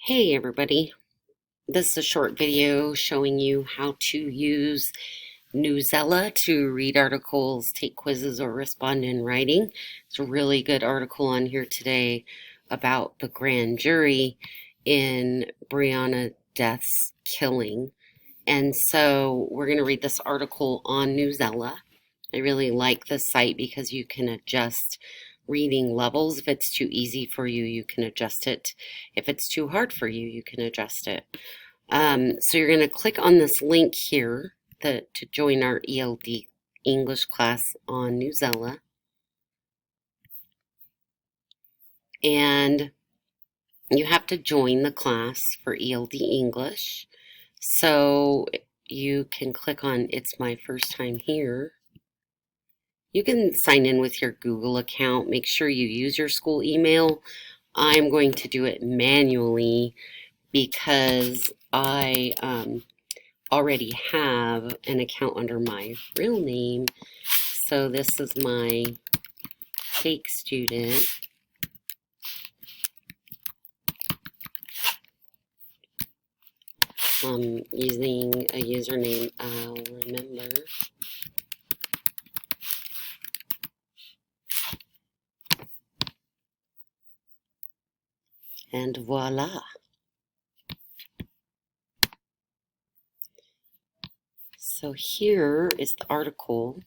Hey everybody, this is a short video showing you how to use Newsela to read articles, take quizzes, or respond in writing. It's a really good article on here today about the grand jury in Breonna Death's killing. And so we're going to read this article on Newsela. I really like this site because you can adjust reading levels. If it's too easy for you, you can adjust it. If it's too hard for you, you can adjust it. So you're going to click on this link here to join our ELD English class on Newsela. And you have to join the class for ELD English. So you can click on It's My First Time Here. You can sign in with your Google account. Make sure you use your school email. I'm going to do it manually because I already have an account under my real name. So this is my fake student. Using a username I'll remember. And voila. So here is the article.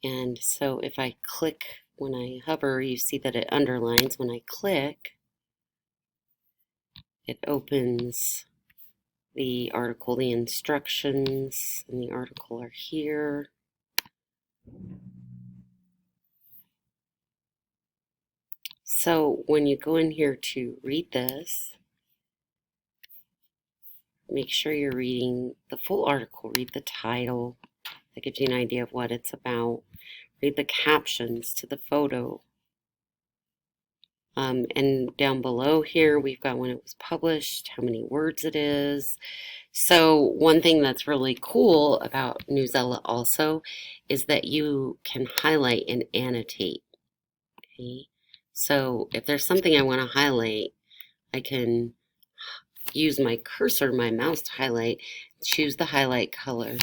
And so if I click, when I hover, you see that it underlines. When I click, it opens the article. The instructions in the article are here. So when you go in here to read this, make sure you're reading the full article. Read the title. That gives you an idea of what it's about. Read the captions to the photo. And down below here, we've got when it was published, how many words it is. So one thing that's really cool about Newsela also is that you can highlight and annotate. Okay, so if there's something I want to highlight, I can use my cursor, my mouse to highlight, choose the highlight color,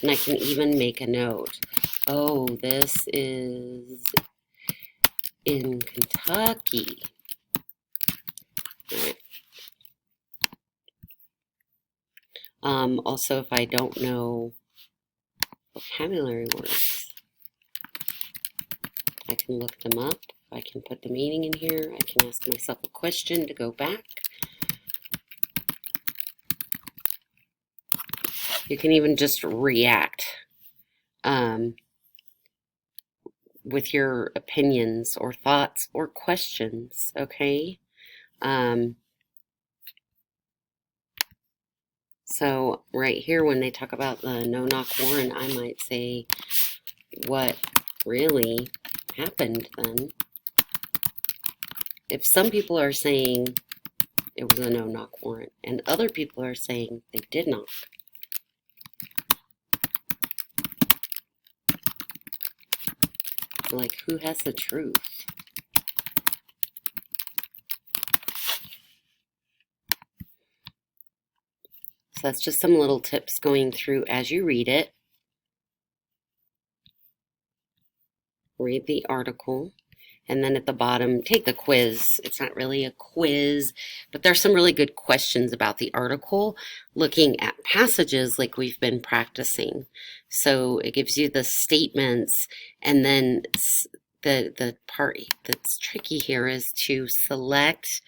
and I can even make a note. Oh, this is in Kentucky. Right. Also, if I don't know vocabulary words, I can look them up. I can put the meaning in here. I can ask myself a question to go back. You can even just react with your opinions or thoughts or questions, okay? So right here, when they talk about the no-knock warrant, I might say what really happened then. If some people are saying it was a no-knock warrant and other people are saying they did knock, like, who has the truth? So that's just some little tips going through as you read it. Read the article. And then at the bottom, take the quiz. It's not really a quiz, but there's some really good questions about the article, looking at passages like we've been practicing. So it gives you the statements, and then the part that's tricky here is to select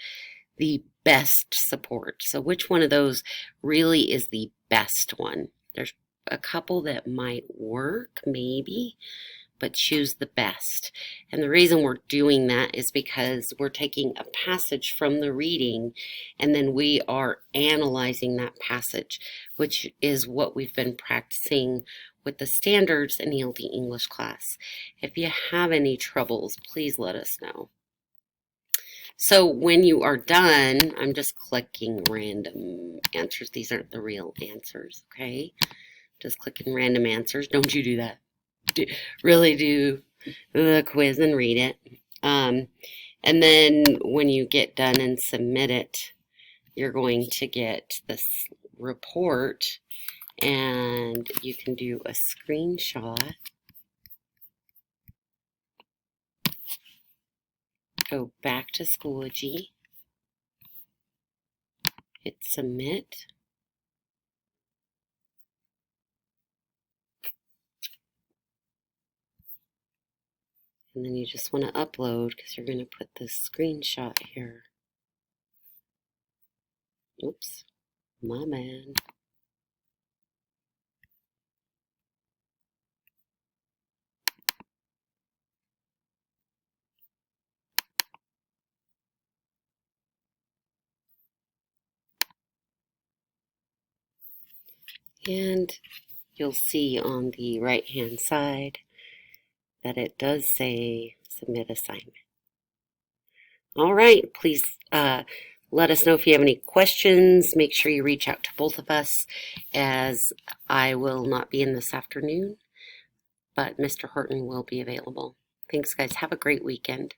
the best support. So which one of those really is the best one? There's a couple that might work, maybe, but choose the best. And the reason we're doing that is because we're taking a passage from the reading and then we are analyzing that passage, which is what we've been practicing with the standards in ELD English class. If you have any troubles, please let us know. So when you are done, I'm just clicking random answers. These aren't the real answers, okay? Just clicking random answers. Don't you do that. Really do the quiz and read it. And then when you get done and submit it, you're going to get this report, and you can do a screenshot, go back to Schoology, hit submit, and then you just want to upload because you're going to put this screenshot here. Oops, my man. And you'll see on the right hand side that it does say submit assignment. All right, please let us know if you have any questions. Make sure you reach out to both of us, as I will not be in this afternoon, but Mr. Horton will be available. Thanks, guys. Have a great weekend.